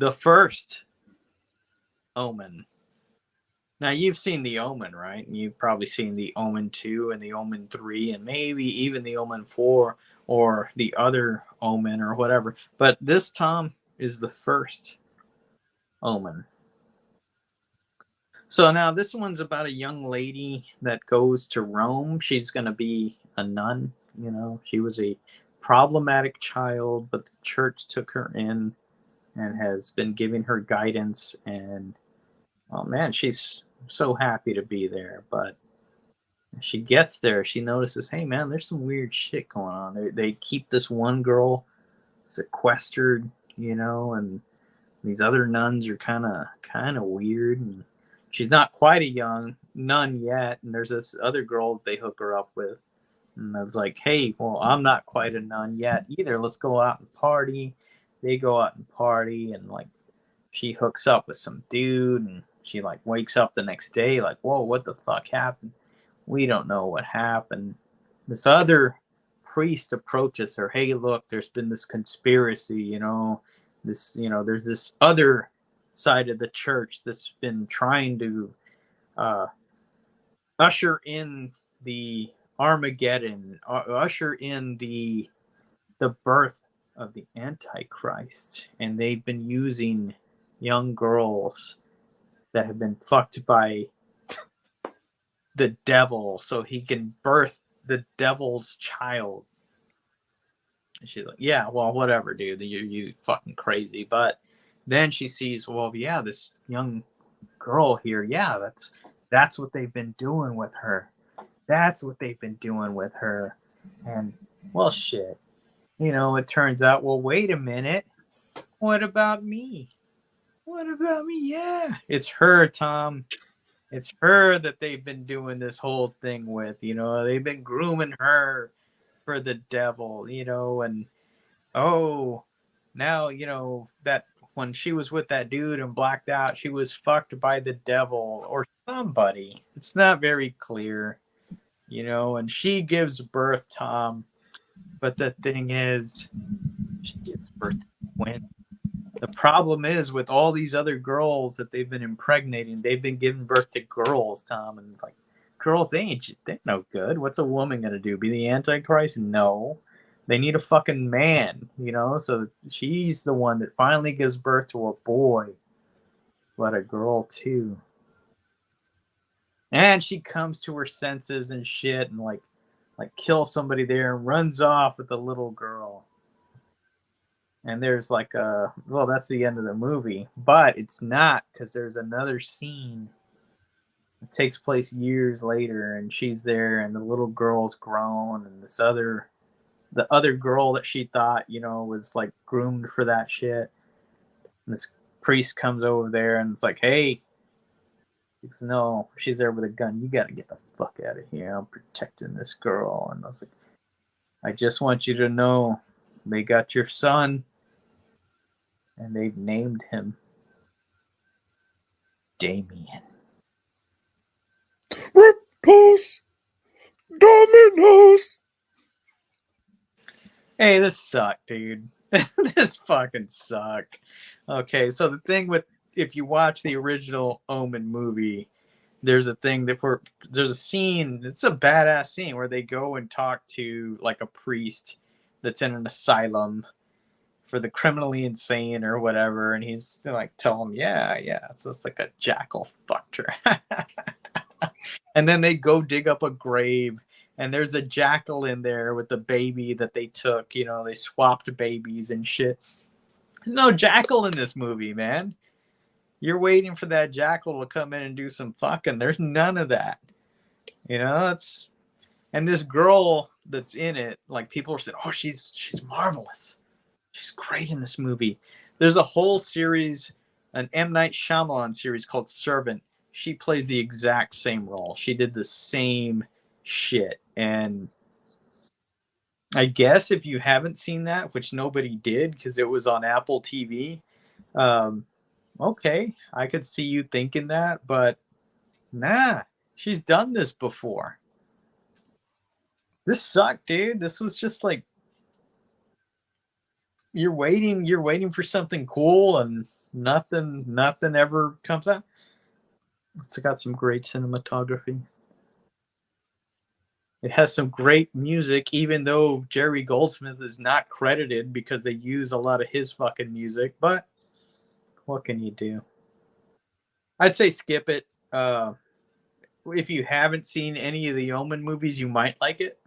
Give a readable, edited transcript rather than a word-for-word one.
the first Omen. Now you've seen the Omen, right? And you've probably seen the Omen 2 and the Omen 3 and maybe even the Omen 4 or the other Omen or whatever. But this, Tom, is the first Omen. So now this one's about a young lady that goes to Rome. She's going to be a nun. You know, she was a problematic child, but the church took her in and has been giving her guidance. And oh man, she's so happy to be there. But she gets there, she notices, hey man, there's some weird shit going on. They keep this one girl sequestered, you know, and these other nuns are kind of weird, and she's not quite a young nun yet. And there's this other girl they hook her up with, and I was like, hey, well, I'm not quite a nun yet either. Let's go out and party. They go out and party, and like she hooks up with some dude, and she like wakes up the next day like, whoa, what the fuck happened? We don't know what happened. This other priest approaches her. Hey, look, there's been this conspiracy, you know, there's this other side of the church that's been trying to usher in the Armageddon, usher in the birth of the Antichrist, and they've been using young girls that have been fucked by the devil so he can birth the devil's child. And she's like, yeah, well, whatever, dude, you fucking crazy. But then she sees, well, yeah, this young girl here, yeah, that's what they've been doing with her. That's what they've been doing with her. And well, shit, you know, it turns out, well, wait a minute, what about me? What about me? Yeah, it's her, Tom. It's her that they've been doing this whole thing with, you know. They've been grooming her for the devil, you know. And oh, now, you know, that when she was with that dude and blacked out, she was fucked by the devil or somebody. It's not very clear, you know. And she gives birth, Tom. But the thing is, she gives birth to twins. The problem is with all these other girls that they've been impregnating, they've been giving birth to girls, Tom, and it's like, girls, they're no good. What's a woman gonna do? Be the Antichrist? No. They need a fucking man, you know? So she's the one that finally gives birth to a boy, but a girl too. And she comes to her senses and shit and like kills somebody there and runs off with the little girl. And there's like well, that's the end of the movie, but it's not, because there's another scene that takes place years later, and she's there, and the little girl's grown, and the other girl that she thought, you know, was like groomed for that shit. And this priest comes over there and it's like, hey, because no, she's there with a gun. You got to get the fuck out of here. I'm protecting this girl. And I was like, I just want you to know, they got your son. And they've named him Damien. Repose Dominos. Hey, this sucked, dude. This fucking sucked. Okay, so the thing with, if you watch the original Omen movie, there's a thing there's a scene, it's a badass scene where they go and talk to like a priest that's in an asylum for the criminally insane or whatever, and he's like, tell him, yeah, so it's like a jackal fucked her. And then they go dig up a grave, and there's a jackal in there with the baby that they took, you know, they swapped babies and shit. No jackal in this movie, man. You're waiting for that jackal to come in and do some fucking. There's none of that, you know. And this girl that's in it, like, people are saying, oh, she's marvelous. She's great in this movie. There's a whole series, an M. Night Shyamalan series called Servant. She plays the exact same role. She did the same shit. And I guess if you haven't seen that, which nobody did because it was on Apple TV, okay, I could see you thinking that, but nah, she's done this before. This sucked, dude. This was just like, you're waiting for something cool, and Nothing ever comes out. It's got some great cinematography. It has some great music, even though Jerry Goldsmith is not credited because they use a lot of his fucking music. But what can you do? I'd say skip it. If you haven't seen any of the Omen movies, you might like it.